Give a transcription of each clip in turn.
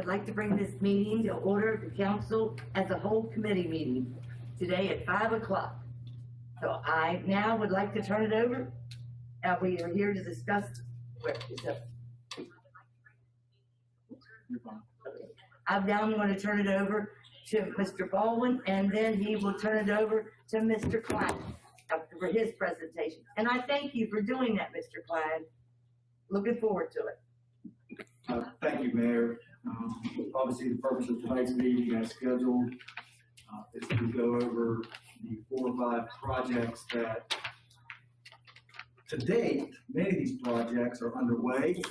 would like to bring this meeting to order, the council as a whole committee meeting today at 5 o'clock. So I now would like to turn it over. We are here to discuss. I'm now going to turn it over to Mr. Baldwin, and then he will turn it over to Mr. Klein for his presentation. And I thank you for doing that, Mr. Klein. Looking forward to it. Thank you, Mayor. Obviously, the purpose of tonight's meeting as scheduled is to go over the 4 or 5 projects that, to date, many of these projects are underway.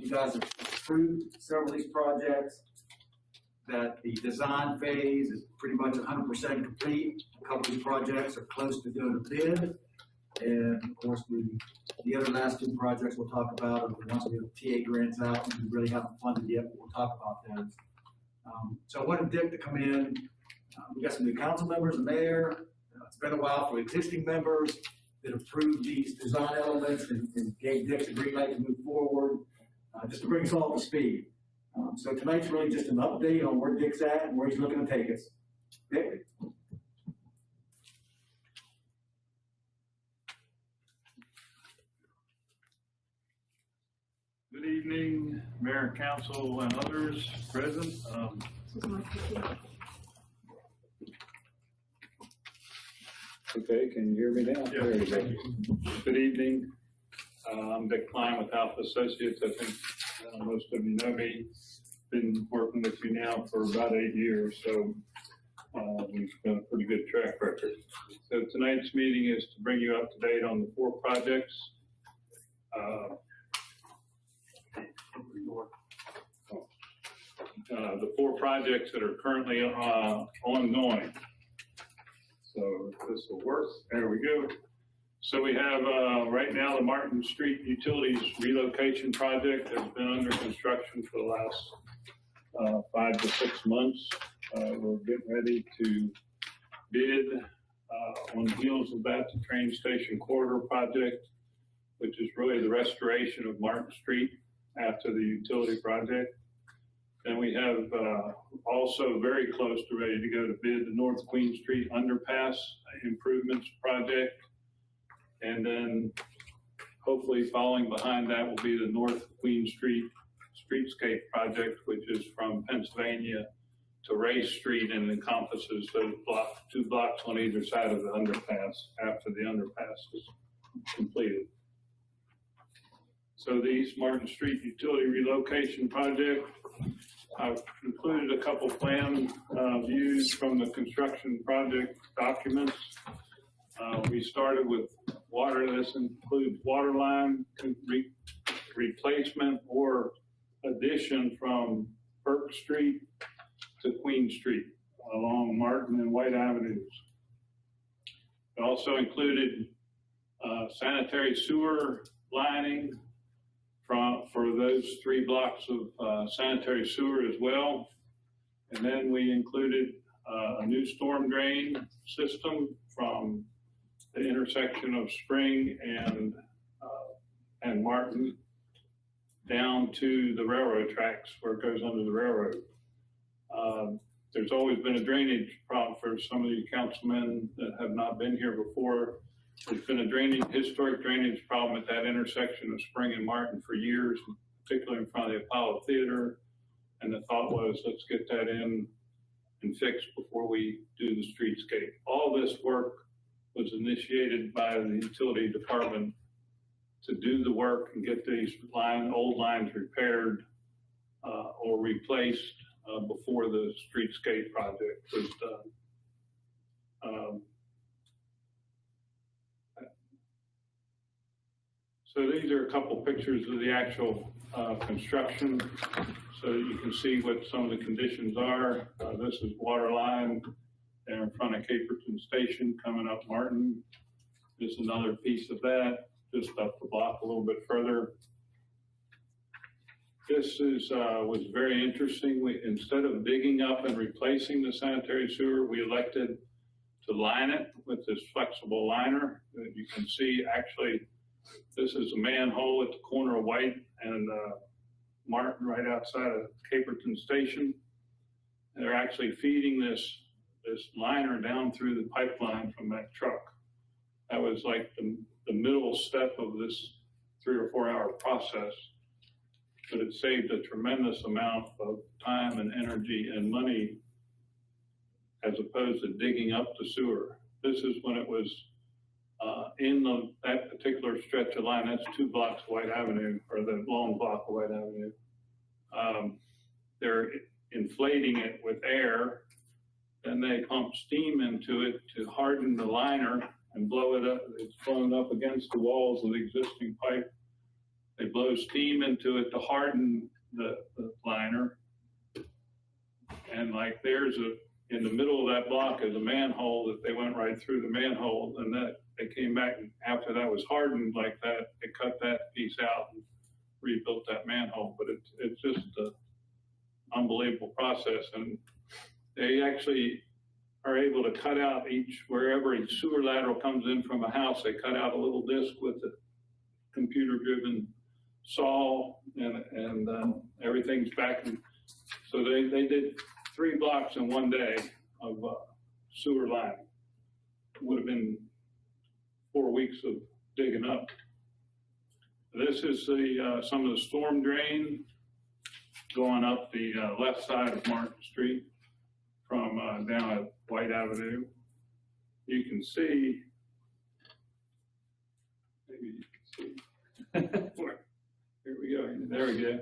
You guys have approved several of these projects, that the design phase is pretty much 100% complete. A couple of these projects are close to going to bid. And of course, the other last 2 projects we'll talk about are the ones we have TA grants out and we really haven't funded yet, but we'll talk about those. So I wanted Dick to come in. We got some new council members, the mayor. It's been a while for existing members that approved these design elements and gave Dick the green light to move forward, just to bring us all up to speed. So tonight's really just an update on where Dick's at and where he's looking to take us. Dick? Good evening, Mayor, Council, and others present. Okay, can you hear me now? Yes, thank you. Good evening. I'm Dick Klein with Alpha Associates. I think most of you know me. Been working with you now for about 8 years, so we've got a pretty good track record. So tonight's meeting is to bring you up to date on the 4 projects. The 4 projects that are currently ongoing. So this will work. There we go. So we have right now the Martin Street Utilities Relocation Project has been under construction for the last 5 to 6 months. We're getting ready to bid on the heels of that, the train station corridor project, which is really the restoration of Martin Street after the utility project. Then we have also very close to ready to go to bid the North Queen Street Underpass Improvements Project. And then hopefully following behind that will be the North Queen Street Streetscape Project, which is from Pennsylvania to Race Street and encompasses those 2 blocks on either side of the underpass after the underpass is completed. So these Martin Street Utility Relocation Project, I've included a couple plan views from the construction project documents. We started with water. This includes water line replacement or addition from Burke Street to Queen Street along Martin and White Avenues. It also included sanitary sewer lining for those 3 blocks of sanitary sewer as well. And then we included a new storm drain system from the intersection of Spring and Martin down to the railroad tracks where it goes under the railroad. There's always been a drainage problem for some of you councilmen that have not been here before. There's been a historic drainage problem at that intersection of Spring and Martin for years, particularly in front of the Apollo Theater. And the thought was, let's get that in and fixed before we do the streetscape. All this work was initiated by the utility department to do the work and get these old lines repaired or replaced before the streetscape project was done. So these are a couple pictures of the actual construction so that you can see what some of the conditions are. This is water line there in front of Caperton Station coming up Martin. This is another piece of that, just up the block a little bit further. This was very interesting. Instead of digging up and replacing the sanitary sewer, we elected to line it with this flexible liner. You can see actually, this is a manhole at the corner of White and Martin, right outside of Caperton Station. They're actually feeding this liner down through the pipeline from that truck. That was like the middle step of this 3 or 4 hour process, but it saved a tremendous amount of time and energy and money as opposed to digging up the sewer. This is when it was in that particular stretch of line. That's 2 blocks of White Avenue, or the long block of White Avenue. They're inflating it with air, then they pump steam into it to harden the liner and blow it up. It's blown up against the walls of the existing pipe. They blow steam into it to harden the liner. And like in the middle of that block is a manhole that they went right through the manhole, and that they came back and after that was hardened like that, they cut that piece out and rebuilt that manhole. But it's just an unbelievable process. And they actually are able to cut out wherever a sewer lateral comes in from a house, they cut out a little disc with a computer-driven saw, and everything's back. So they did 3 blocks in 1 day of sewer line. It would have been 4 weeks of digging up. This is some of the storm drain going up the left side of Martin Street from down at White Avenue. You can see, maybe you can see, here we go, there we go.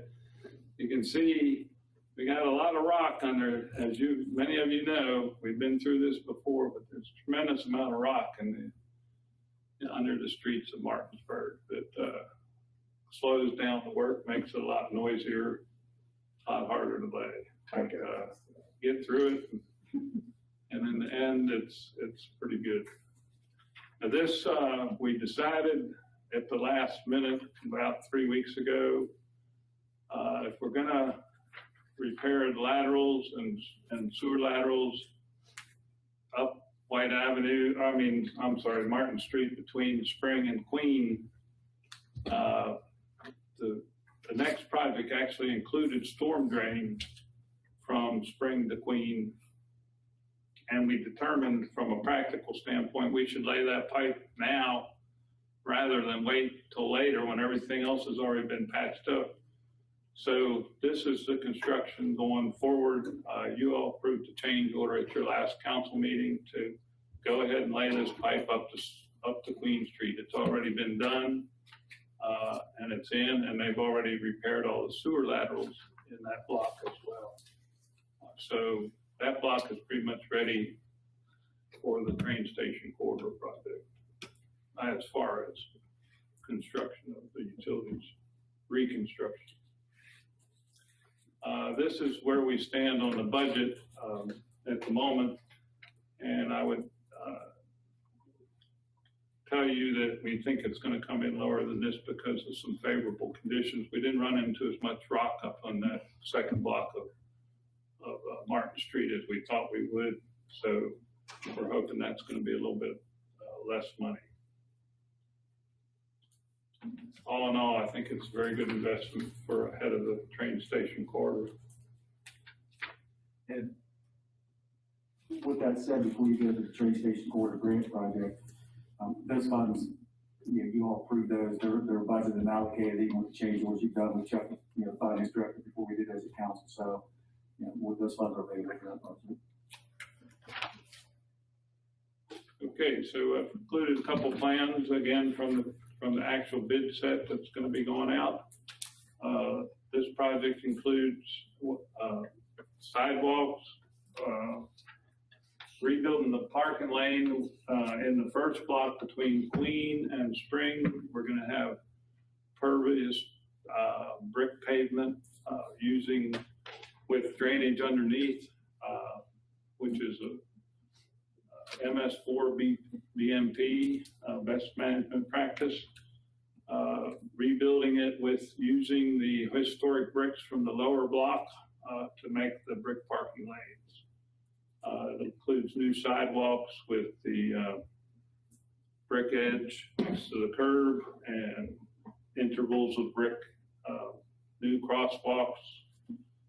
You can see we got a lot of rock under, as many of you know, we've been through this before, but there's a tremendous amount of rock under the streets of Martinsburg that slows down the work, makes it a lot noisier, a lot harder to lay. Get through it, and in the end, it's pretty good. Now this, we decided at the last minute, about 3 weeks ago, if we're gonna repair the laterals and sewer laterals up White Avenue, Martin Street between Spring and Queen, the next project actually included storm drain from Spring to Queen. And we determined from a practical standpoint, we should lay that pipe now rather than wait till later when everything else has already been patched up. So this is the construction going forward. You all approved a change order at your last council meeting to go ahead and lay this pipe up to Queen Street. It's already been done, and it's in, and they've already repaired all the sewer laterals in that block as well. So that block is pretty much ready for the train station corridor project as far as construction of the utilities, reconstruction. This is where we stand on the budget at the moment, and I would tell you that we think it's going to come in lower than this because of some favorable conditions. We didn't run into as much rock up on that second block of Martin Street as we thought we would, so we're hoping that's going to be a little bit less money. All in all, I think it's a very good investment for ahead of the train station corridor. And with that said, before you go to the train station corridor grant project, those funds, you all approved those. They're budgeted and allocated, even with the change orders you've done with Chuck, the finance director, before we did as a council. So, with those funds are available for that budget. Okay, so I've included a couple plans again from the actual bid set that's going to be going out. This project includes sidewalks, rebuilding the parking lane in the first block between Queen and Spring. We're going to have pervious brick pavement using with drainage underneath, which is a MS4 BMP, best management practice. Rebuilding it with using the historic bricks from the lower block to make the brick parking lanes. It includes new sidewalks with the brick edge next to the curb and intervals of brick new crosswalks,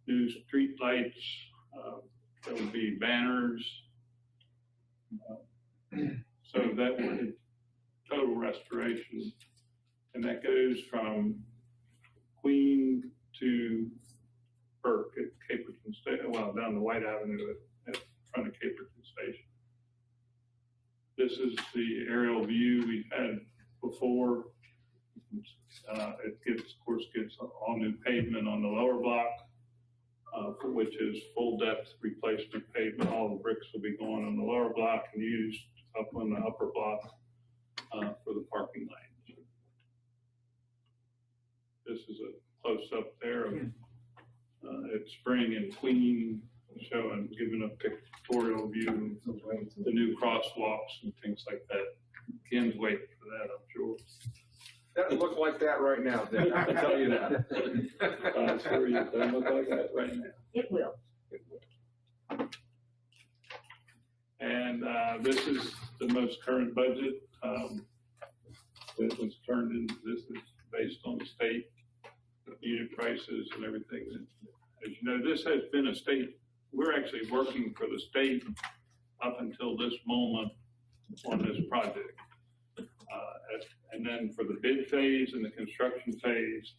new street lights, there will be banners. So that will be total restoration. And that goes from Queen to Burke at Caperton Station, well, down the White Avenue at front of Caperton Station. This is the aerial view we've had before. It gets, of course, all new pavement on the lower block, which is full depth replacement pavement. All the bricks will be going on the lower block and used up on the upper block for the parking lanes. This is a close up there of at Spring and Queen, showing, giving a pictorial view of the new crosswalks and things like that. Ken's waiting for that, I'm sure. Doesn't look like that right now, Dick, I can tell you that. I'm sure it doesn't look like that right now. It will. And this is the most current budget that was turned in. This is based on the state unit prices and everything. As you know, this has been a state, we're actually working for the state up until this moment on this project. And then for the bid phase and the construction phase,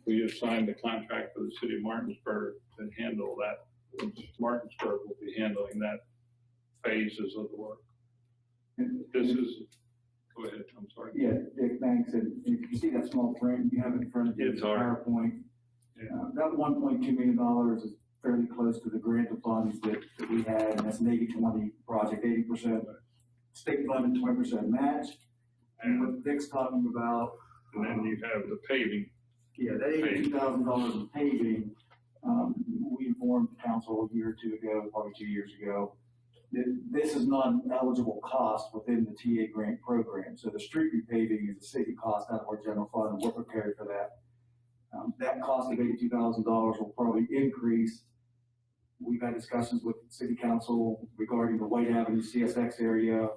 we have signed the contract for the city of Martinsburg to handle that, which Martinsburg will be handling that phases of the work. This is, go ahead, I'm sorry. Yeah, Dick, thanks. And if you see that small print you have in front of you, It's the our- PowerPoint, Yeah. that $1.2 million is fairly close to the grant of funds that we had, and that's an 80-20 project, 80% state funded, 20% match. And what Dick's talking about. And then you have the paving. Yeah, that $82,000 in paving, we informed the council a year or two ago, probably 2 years ago, that this is not an eligible cost within the TA grant program. So the street repaving is a city cost out of our general fund, and we're prepared for that. That cost of $82,000 will probably increase. We've had discussions with city council regarding the White Avenue CSX area,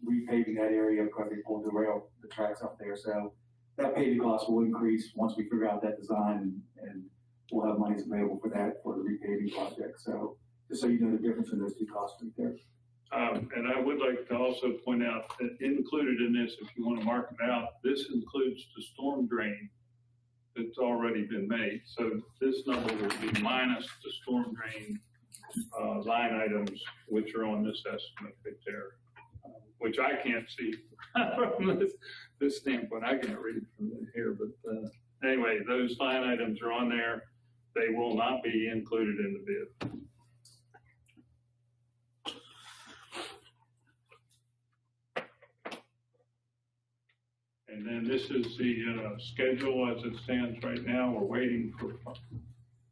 repaving that area because they pulled the tracks up there. So that paving cost will increase once we figure out that design, and we'll have monies available for that for the repaving project. So just so you know the difference in those two costs right there. And I would like to also point out that included in this, if you want to mark it out, this includes the storm drain that's already been made. So this number will be minus the storm drain line items, which are on this estimate right there, which I can't see from this standpoint. I can't read it from here, but anyway, those line items are on there. They will not be included in the bid. And then this is the schedule as it stands right now. We're waiting for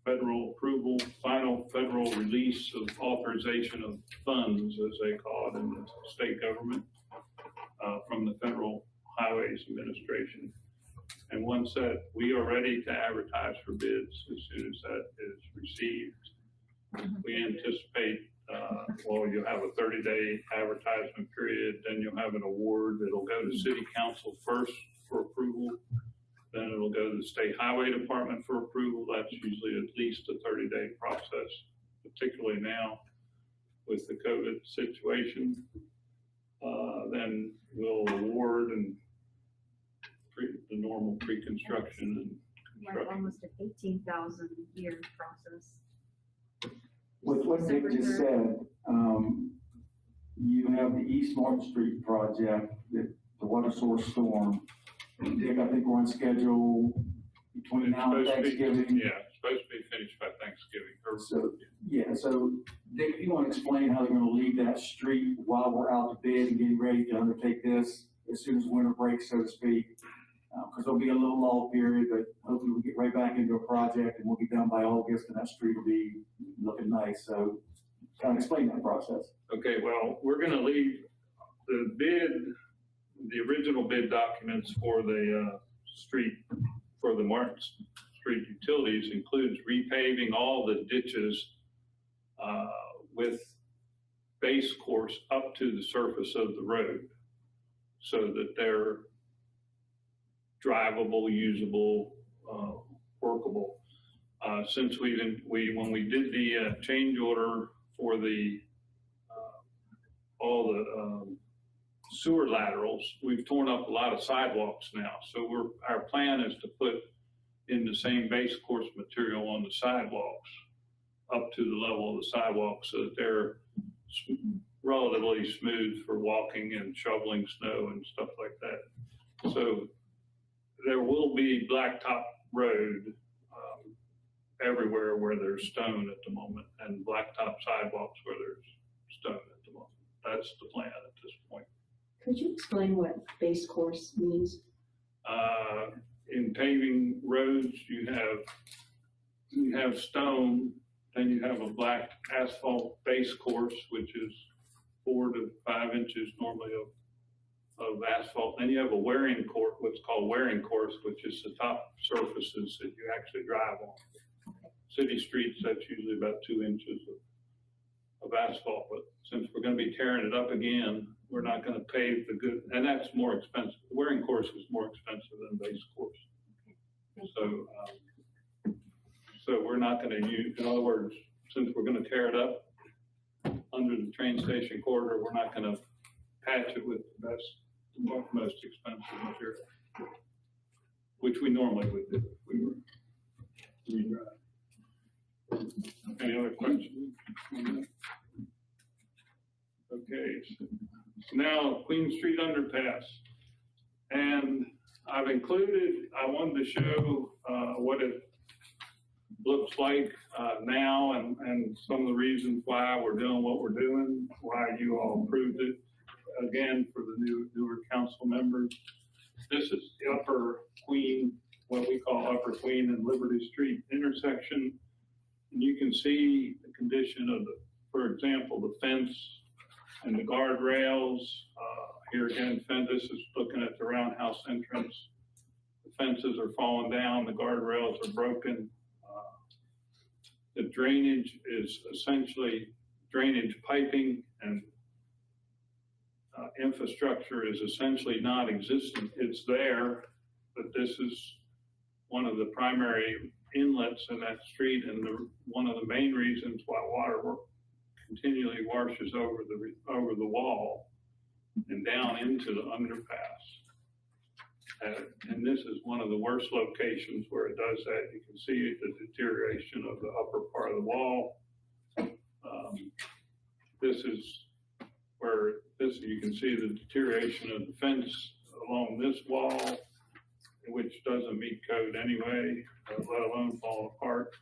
federal approval, final federal release of authorization of funds, as they call it in the state government, from the Federal Highways Administration. And once that, we are ready to advertise for bids as soon as that is received. We anticipate, well, you'll have a 30-day advertisement period, then you'll have an award. It'll go to city council first for approval. Then it'll go to the state highway department for approval. That's usually at least a 30-day process, particularly now with the COVID situation. Then we'll award and the normal pre-construction and Like construction. almost an 18,000 year process. With what Dick just said, you have the East Martin Street project, the water source storm. Dick, I think we're on schedule between It's now and supposed to be- Thanksgiving. Yeah, it's supposed to be finished by Thanksgiving. So, yeah, so Dick, if you want to explain how they're going to leave that street while we're out to bid and getting ready to undertake this as soon as winter breaks, so to speak. Because there'll be a little lull period, but hopefully we'll get right back into a project and we'll be done by August and that street will be looking nice. So kind of explain that process. Okay, well, we're gonna leave the bid, the original bid documents for the street, for the Martin Street utilities includes repaving all the ditches with base course up to the surface of the road so that they're drivable, usable, workable. Since when we did the change order for all the sewer laterals, we've torn up a lot of sidewalks now. So our plan is to put in the same base course material on the sidewalks up to the level of the sidewalks so that they're relatively smooth for walking and shoveling snow and stuff like that. So there will be blacktop road everywhere where there's stone at the moment, and blacktop sidewalks where there's stone at the moment. That's the plan at this point. Could you explain what base course means? In paving roads, you have stone, then you have a black asphalt base course, which is 4 to 5 inches normally of asphalt. Then you have a wearing course, what's called wearing course, which is the top surfaces that you actually drive on. City streets, that's usually about 2 inches of asphalt, but since we're gonna be tearing it up again, we're not gonna pave the good, and that's more expensive. The wearing course is more expensive than base course. So we're not gonna use, in other words, since we're gonna tear it up under the train station corridor, we're not gonna patch it with the best, most expensive material, which we normally would do if we were redrive. Any other questions on that? Okay, so now Queen Street underpass. And I wanted to show what it looks like now and some of the reasons why we're doing what we're doing, why you all approved it. Again, for the newer council members, this is the Upper Queen, what we call Upper Queen and Liberty Street intersection. And you can see the condition of for example, the fence and the guardrails. Here again, this is looking at the roundhouse entrance. The fences are falling down, the guardrails are broken. The drainage is essentially drainage piping, and infrastructure is essentially non-existent. It's there, but this is one of the primary inlets in that street, and one of the main reasons why water continually washes over the wall and down into the underpass. And this is one of the worst locations where it does that. You can see the deterioration of the upper part of the wall. This is where you can see the deterioration of the fence along this wall, which doesn't meet code anyway, let alone fall apart.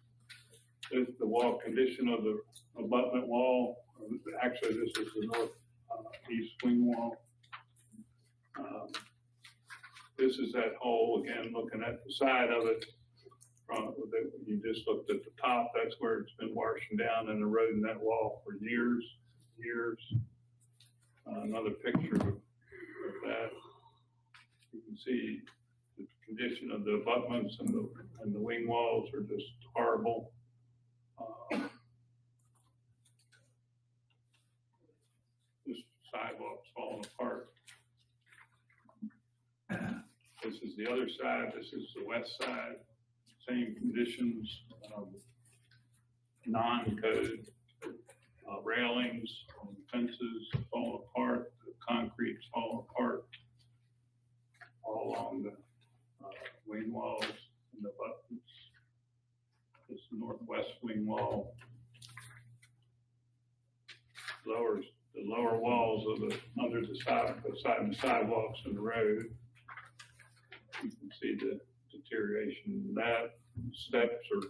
This is the wall condition of the abutment wall. Actually, this is the northeast wing wall. This is that hole again, looking at the side of it. You just looked at the top. That's where it's been washing down and eroding that wall for years. Another picture of that. You can see the condition of the abutments and the wing walls are just horrible. This sidewalk's falling apart. This is the other side. This is the west side. Same conditions, non-code railings, fences falling apart, the concrete's falling apart all along the wing walls and the buttons. This is the northwest wing wall. The lower walls of under the sidewalks and the road. You can see the deterioration in that. Steps are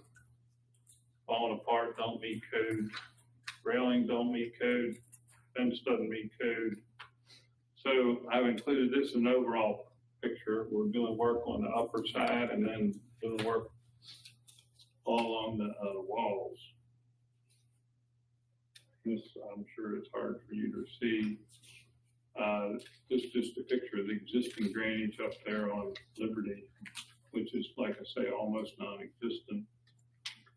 falling apart, don't meet code. Railing don't meet code. Fence doesn't meet code. So I've included this in an overall picture. We're doing work on the upper side and then doing work all along the walls. This, I'm sure it's hard for you to see. This is just a picture of the existing drainage up there on Liberty, which is, like I say, almost non-existent.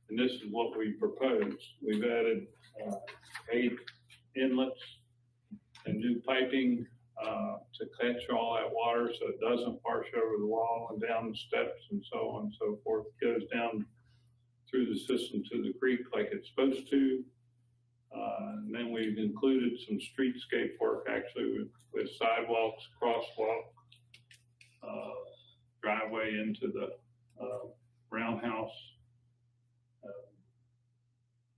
And this is what we proposed. We've added 8 inlets and new piping. to catch all that water so it doesn't wash over the wall and down the steps and so on and so forth. It goes down through the system to the creek like it's supposed to. And then we've included some streetscape work actually with sidewalks, crosswalk, driveway into the roundhouse.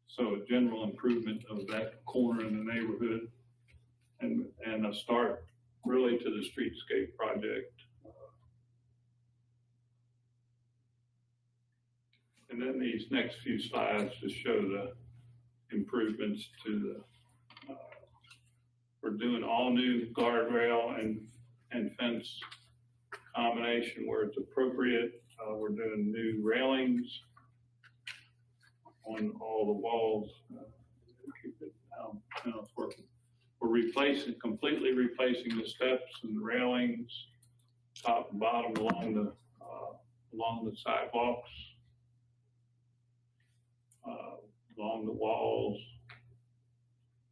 So a general improvement of that corner in the neighborhood and a start really to the streetscape project. And then these next few slides just show the improvements to the, we're doing all new guardrail and fence combination where it's appropriate. We're doing new railings on all the walls. Keep it now it's working. We're completely replacing the steps and the railings, top and bottom along the sidewalks, along the walls,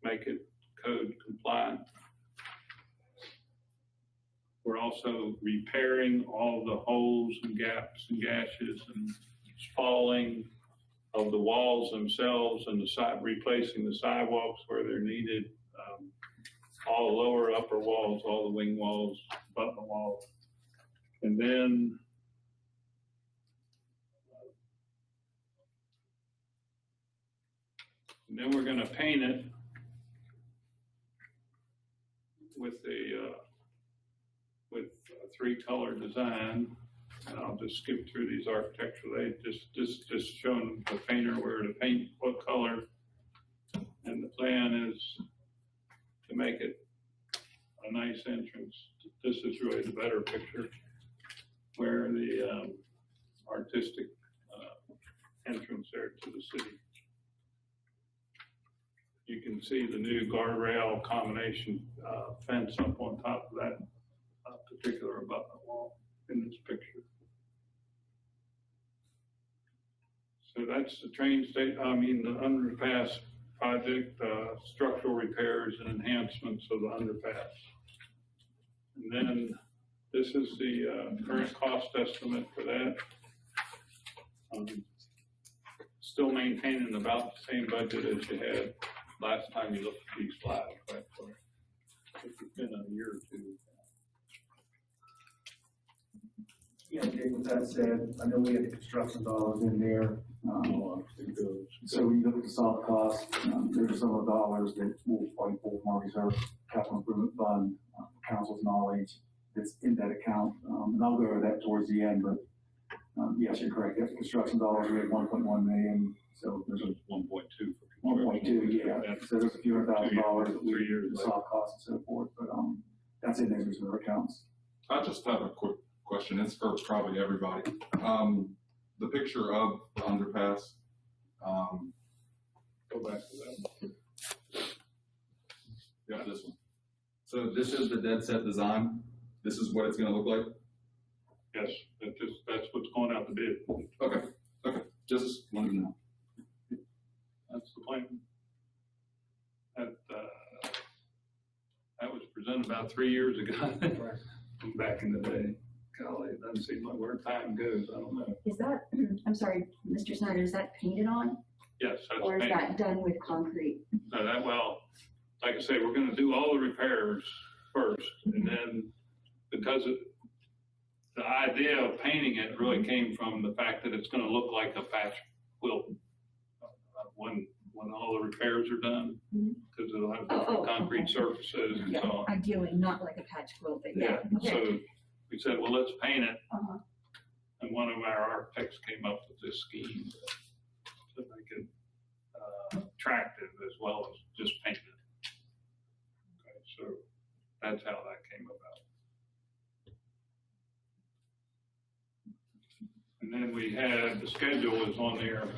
make it code compliant. We're also repairing all the holes and gaps and gashes and spalling of the walls themselves and replacing the sidewalks where they're needed. All the lower, upper walls, all the wing walls, button walls. And then we're gonna paint it with a 3-color design. And I'll just skip through these architecturally, just showing the painter where to paint, what color. And the plan is to make it a nice entrance. This is really the better picture where the artistic entrance there to the city. You can see the new guardrail combination fence up on top of that particular abutment wall in this picture. So that's the the underpass project, structural repairs and enhancements of the underpass. And then this is the current cost estimate for that. Still maintaining about the same budget as you had last time you looked at these slides, right? So it's been a year or two. Yeah, okay, with that said, I know we had the construction dollars in there. So when you look at the soft costs, there's some of the dollars that will probably pull from our reserve capital improvement fund, council's knowledge that's in that account. And I'll go over that towards the end, but yes, you're correct. That's construction dollars. We had 1.1 million. So there's a 1.2 for 1.2, yeah. So there's a few $100,000 that we 3 years the soft costs and so forth, but that's in those reserve accounts. I just have a quick question. It's for probably everybody. The picture of the underpass. Go back to that. Yeah, this one. So this is the dead set design. This is what it's going to look like. Yes, that's what's going out the bid. Okay. Okay. Just wanted to know. That's the plan. That was presented about 3 years ago. Back in the day. Golly, it doesn't seem like where time goes. I don't know. Is that, I'm sorry, Mr. Snyder, is that painted on? Yes, that's Or is painted. that done with concrete? No, like I say, we're gonna do all the repairs first, and then, because the idea of painting it really came from the fact that it's gonna look like a patch quilt when all the repairs are done, because it'll have different concrete okay. surfaces and so on. Ideally, not like a patch quilt, but yeah. So we said, well, let's paint it, Uh-huh. and one of our architects came up with this scheme to make it attractive as well as just paint it. Okay, so that's how that came about. And then we had, the schedule is on there,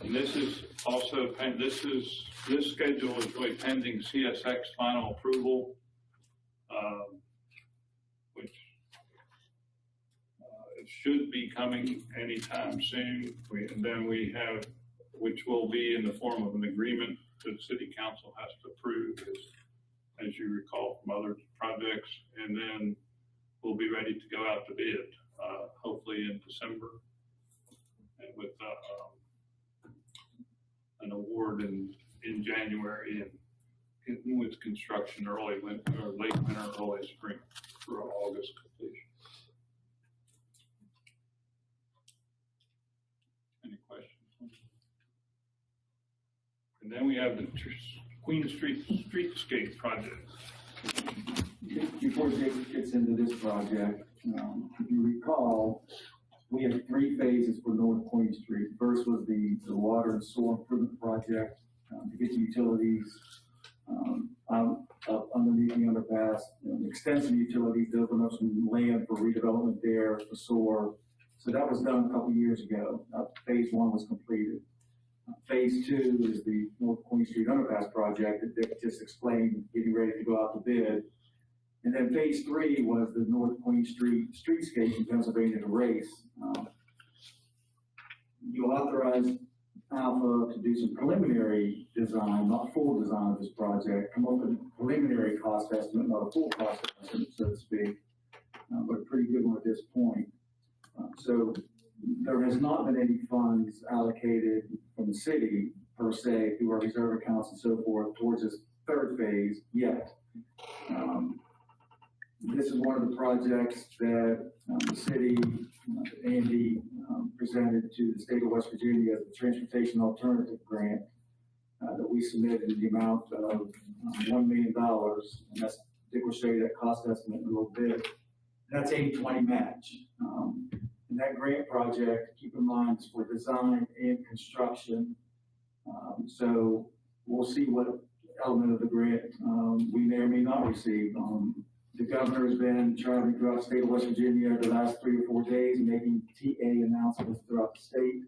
and this is also, this schedule is really pending CSX final approval, which it should be coming anytime soon. And then we have, which will be in the form of an agreement that city council has to approve, is as you recall from other projects, and then we'll be ready to go out to bid, hopefully in December. And with, an award in January, and getting with construction early winter, or late winter, early spring for August completion. Any questions? And then we have the Queen Street Streetscape project. Before Jake gets into this project, if you recall, we had 3 phases for North Queen Street. First was the water and sewer improvement project, to get utilities, up underneath the underpass, extensive utilities, to open up some land for redevelopment there, for sewer. So that was done a couple years ago. Phase 1 was completed. Phase 2 is the North Queen Street underpass project that Dick just explained, getting ready to go out to bid. And then phase 3 was the North Queen Street streetscape in Pennsylvania to race. You authorized Alpha to do some preliminary design, not full design of this project, come up with a preliminary cost estimate, not a full cost estimate, so to speak, but a pretty good one at this point. So there has not been any funds allocated from the city per se through our reserve accounts and so forth towards this 3rd phase yet. This is one of the projects that the city, Andy, presented to the state of West Virginia as a transportation alternative grant that we submitted in the amount of $1 million. And that's, Dick will show you that cost estimate in a little bit. That's 80-20 match. And that grant project, keep in mind, is for design and construction. So we'll see what element of the grant we may or may not receive. The governor has been traveling throughout the state of West Virginia the last 3 or 4 days, making TA announcements throughout the state.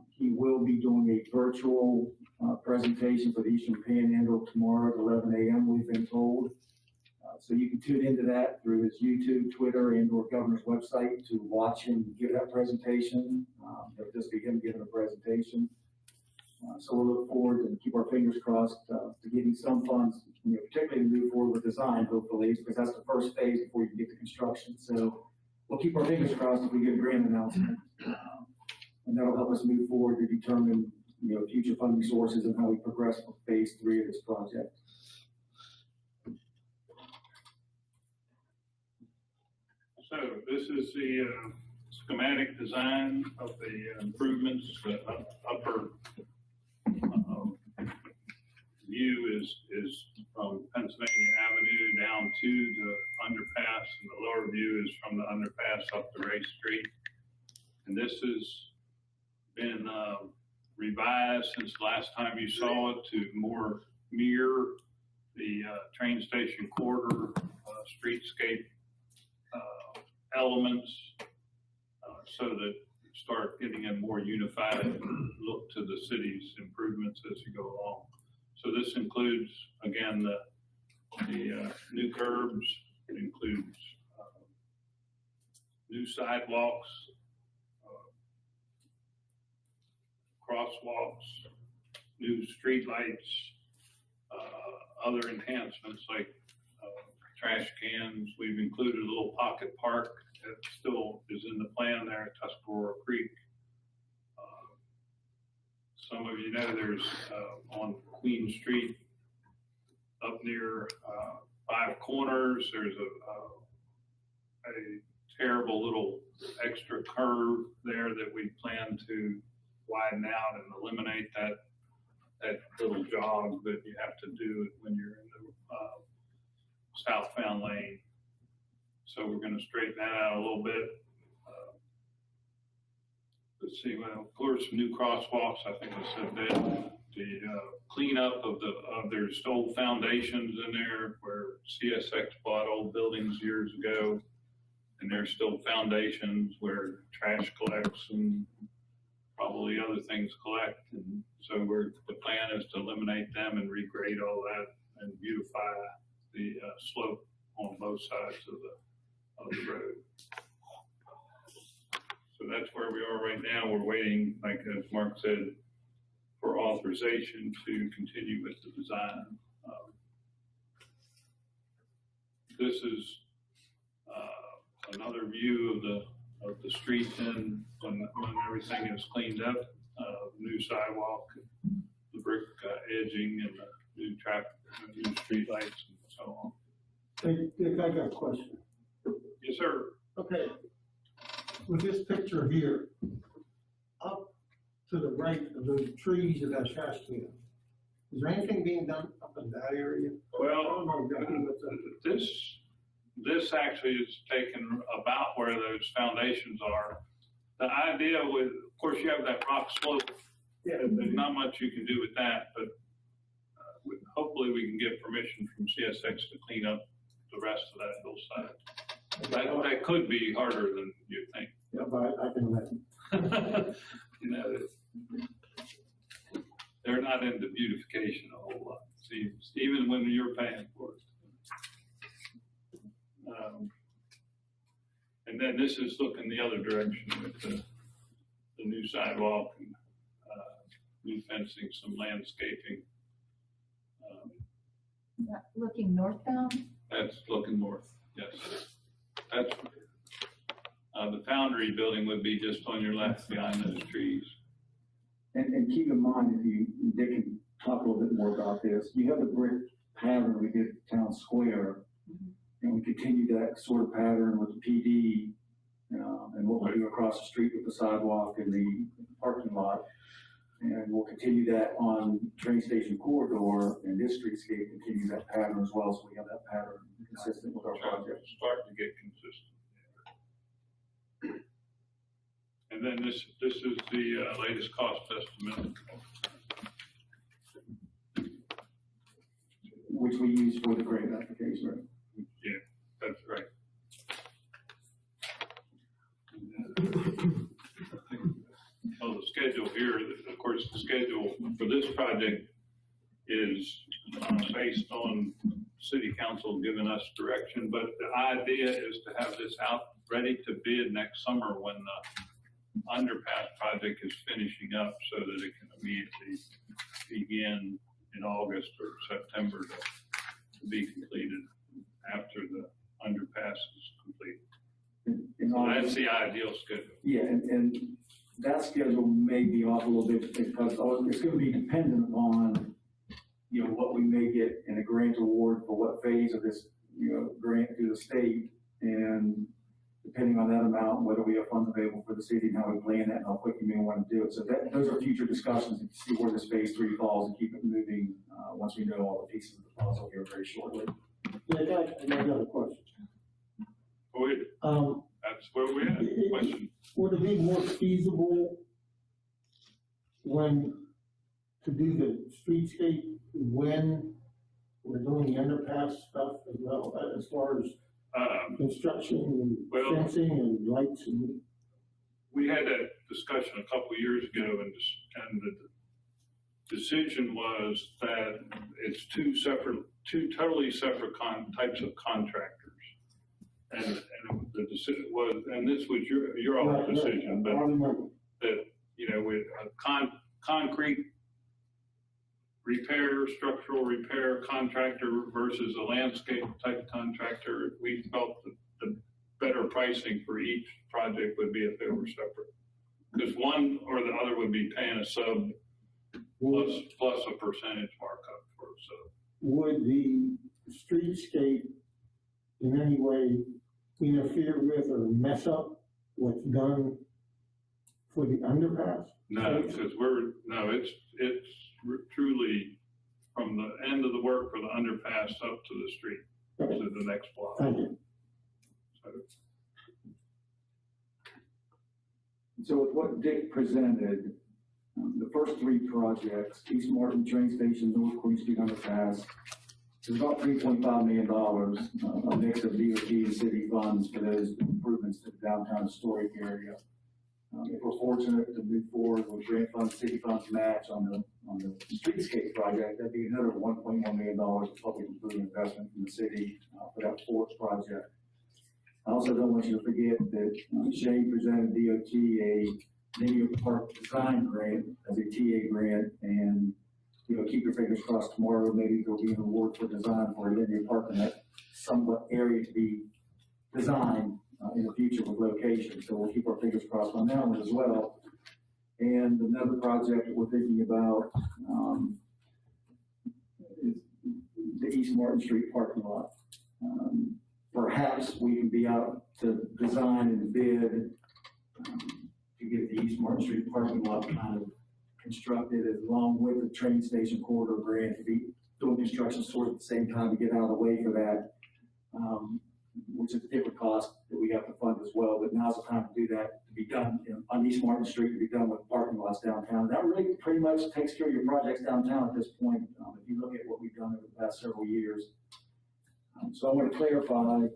He will be doing a virtual presentation for the Eastern Panhandle tomorrow at 11 a.m., we've been told. So you can tune into that through his YouTube, Twitter, and or governor's website to watch him give that presentation. It'll just be him giving a presentation. So we'll look forward and keep our fingers crossed to getting some funds, particularly to move forward with design, hopefully, because that's the first phase before you can get to construction. So we'll keep our fingers crossed if we get a grant announcement. And that'll help us move forward to determine, future funding sources and how we progress with phase 3 of this project. So this is the schematic design of the improvements. The upper view is from Pennsylvania Avenue down to the underpass, and the lower view is from the underpass up to Race Street. And this has been revised since last time you saw it to more mirror the train station corridor streetscape elements, so that you start getting a more unified look to the city's improvements as you go along. So this includes, again, the new curbs. It includes new sidewalks, crosswalks, new streetlights, other enhancements like trash cans. We've included a little pocket park that still is in the plan there at Tuscarora Creek. Some of you know there's on Queen Street up near 5 Corners, there's a terrible little extra curve there that we plan to widen out and eliminate that little jog that you have to do when you're in the southbound lane. So we're going to straighten that out a little bit. Let's see, well, of course, new crosswalks, I think I said that. The cleanup of there's old foundations in there where CSX bought old buildings years ago, and there's still foundations where trash collects and probably other things collect. And so the plan is to eliminate them and regrade all that and beautify the slope on both sides of the road. So that's where we are right now. We're waiting, like as Mark said, for authorization to continue with the design. this is, another view of the street then, when everything is cleaned up, new sidewalk, the brick edging and the new traffic, new street lights and so on. Hey, Dick, I got a question. Yes, sir. Okay, with this picture here, up to the right of those trees of that trash can, is there anything being done up in that area? I Well, don't know exactly what's up there. this actually is taken about where those foundations are. The idea with, of course, you have that rock slope. Yeah. There's not much you can do with that, but hopefully we can get permission from CSX to clean up the rest of that hillside. That could be harder than you think. Yeah, but I can imagine. You know, they're not into beautification a whole lot, see, even when you're paying for it. And then this is looking the other direction with the new sidewalk and, new fencing, some landscaping. Looking northbound? That's looking north, yes. That's, the Foundry building would be just on your left behind those trees. And keep in mind, if you, Dick can talk a little bit more about this, you have the brick pattern we did at Town Square, and we continue that sort of pattern with the PD, and what we do across the street with the sidewalk and the parking lot. And we'll continue that on train station corridor, and this streetscape continue that pattern as well, so we have that pattern consistent with our project. Starting to get consistent. And then this is the latest cost estimate. Which we use for the grant application, right? Yeah, that's right. Oh, the schedule here, of course, the schedule for this project is based on city council giving us direction, but the idea is to have this out ready to bid next summer when the underpass project is finishing up, so that it can immediately begin in August or September to be completed after the underpass is complete. And So that's the ideal schedule. Yeah, and that schedule may be off a little bit because it's gonna be dependent upon, you know, what we may get in a grant award for what phase of this, you know, grant through the state. And depending on that amount, whether we have funds available for the city and how we plan that and how quick we may want to do it. So those are future discussions to see where this phase 3 falls and keep it moving, once we know all the pieces of the puzzle here very shortly. Yeah, I got a question. Wait, that's where we're at. Question. Would it be more feasible to do the streetscape when we're doing the underpass stuff as well, as far as construction and Well- fencing and lights and? We had that discussion a couple of years ago, and the decision was that it's two totally separate types of contractors. And the decision was, and this was your all Right, decision, I but remember. that, you know, with a concrete repair, structural repair contractor versus a landscape type contractor, we felt that the better pricing for each project would be if they were separate. Because one or the other would be paying a sub plus a percentage markup for a sub. Would the streetscape in any way interfere with or mess up what's done for the underpass? No, because it's truly from the end of the work for the underpass up to the street, Okay, to the next block. thank you. So with what Dick presented, the first 3 projects, East Martin Train Station, North Queen Street Underpass, is about $3.5 million, a mix of DOT and city funds for those improvements to the downtown historic area. If we're fortunate to move forward with grant funds, city funds match on the streetscape project, that'd be another $1.1 million of public improvement investment from the city for that 4th project. I also don't want you to forget that Shane presented DOT a linear park design grant as a TA grant, and, you know, keep your fingers crossed tomorrow, maybe there'll be an award for design for a linear park in that somewhat area to be designed in the future with location, so we'll keep our fingers crossed on that one as well. And another project that we're thinking about, is the East Martin Street parking lot. Perhaps we can be out to design and bid, to get the East Martin Street parking lot kind of constructed along with the train station corridor grant, to be doing construction sort of at the same time to get out of the way for that. Which is a different cost that we have to fund as well, but now's the time to do that, to be done, on East Martin Street, to be done with parking lots downtown. That really pretty much takes care of your projects downtown at this point, if you look at what we've done over the past several years. So I want to clarify,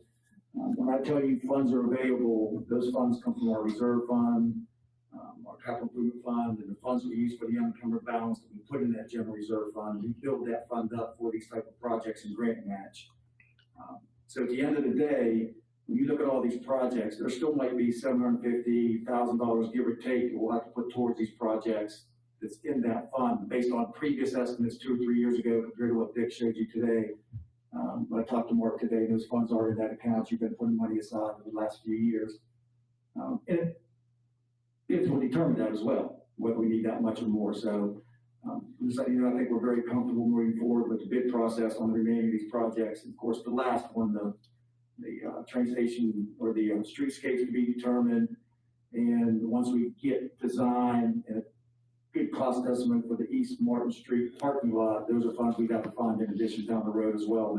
when I tell you funds are available, those funds come from our reserve fund, our capital improvement fund, and the funds we use for the unencumbered balance that we put in that general reserve fund. We build that fund up for these type of projects and grant match. So at the end of the day, when you look at all these projects, there still might be $750,000, give or take, that we'll have to put towards these projects that's in that fund based on previous estimates 2 or 3 years ago compared to what Dick showed you today. When I talked to Mark today, those funds are in that account. You've been putting money aside for the last few years. And it will determine that as well, whether we need that much or more. So, just letting you know, I think we're very comfortable moving forward with the bid process on the remaining of these projects. And of course, the last one, the train station or the streetscapes to be determined. And once we get design and a good cost estimate for the East Martin Street parking lot, those are funds we'd have to find in addition down the road as well.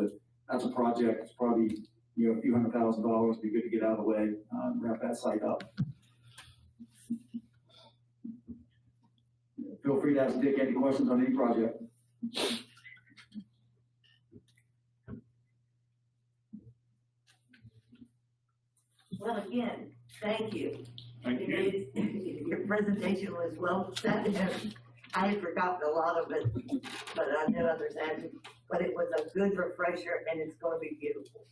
That's a project that's probably, a few $100,000, be good to get out of the way, wrap that site up. Feel free to ask Dick any questions on any project. Well, again, thank you. Thank you. Your presentation was well said, and I had forgotten a lot of it, but I know others hadn't. But it was a good refresher, and it's going to be beautiful.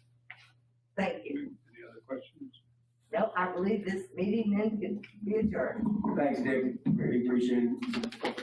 Thank you. Any other questions? No, I believe this meeting then can be adjourned. Thanks, Dick. Really appreciate it.